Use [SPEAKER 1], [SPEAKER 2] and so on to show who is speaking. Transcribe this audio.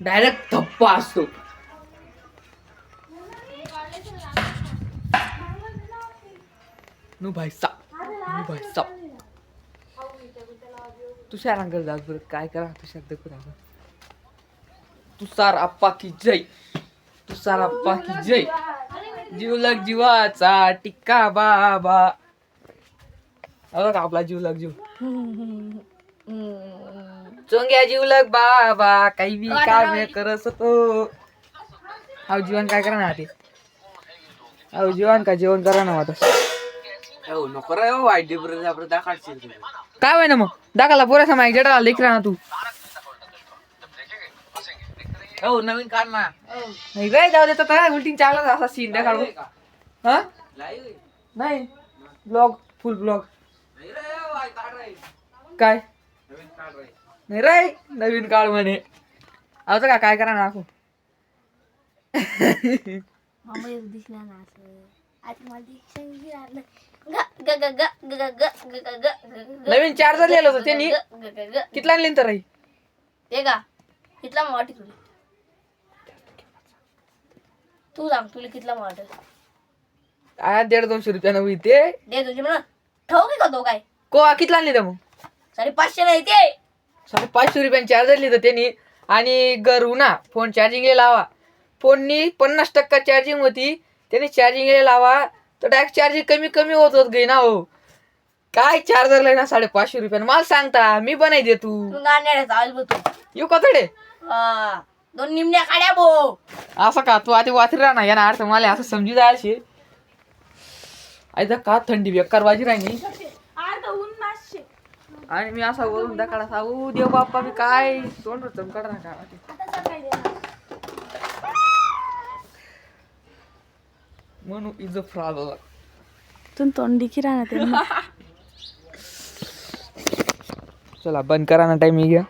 [SPEAKER 1] Direct धप्पा असतो. नु भाई साहब तुषार अंकल जाऊ बरं काय करा तुषार देखू तुषार आप्पा की जय. तुषार आप्पा की जय. जीवलग जीवाचा टिक्का बाबा. आपला जीवलग जीव चोंग्या जीवलग बाबा काही बी काम करत होतो. अहो जीवन काय करा ना ते. अहो जीवन का जेवण करा ना आता.
[SPEAKER 2] नको रे वाईट डिप्रेशन आपण दाखवायचं
[SPEAKER 1] काय होय ना मग दाखवला पोरा माहिती जटा लेकरा ना तू.
[SPEAKER 2] हो नवीन काढ ना.
[SPEAKER 1] नाही काय जाऊ देतात काय उलटी चांगला असा सीन द्या काढू. हा नाही ब्लॉग फुल ब्लॉग काय नाही रे नवीन काळ म्हणे. आता का काय करा ना आपण नवीन चार्जर लिहिलं होतं त्यांनी कितला आणली तर राही
[SPEAKER 3] ते का कितला मग वाटी तुला तू सांग तुला कितला मग वाटेल.
[SPEAKER 1] 150-200 रुपयानं होई ते
[SPEAKER 3] दे तुझी म्हणा ठेवू की का तो काय
[SPEAKER 1] को कितला आणली तर मग
[SPEAKER 3] 550 नाही ते
[SPEAKER 1] 500 रुपयानं चार्जर लिहिलं त्यांनी. आणि घरू ना फोन चार्जिंगला लावा. फोननी 50% चार्जिंग होती त्याने चार्जिंगला लावा तर डायरेक्ट चार्जिंग कमी कमी होत गई ना हो. काय चार्जरला ना 550 रुपयानं मला सांगता मी बनाई दे तू
[SPEAKER 3] गाण्याचा आवाज बघतो
[SPEAKER 1] येऊ का थोडे
[SPEAKER 3] 2 निमण्या काड्या बो
[SPEAKER 1] असं का तू आधी वाचरी राहणार या ना अर्थ मला असं समजू जायचे. आता का थंडी बेकार वाजी राहिली आणि मी असा वरून दाखला सांगू देव बाप्पा मी काय तोंड चमकाड ना काय म्हणून इज फ्रॉड
[SPEAKER 4] तुम तोंडी की राहणार
[SPEAKER 1] चला बंद करा ना टाइम घ्या.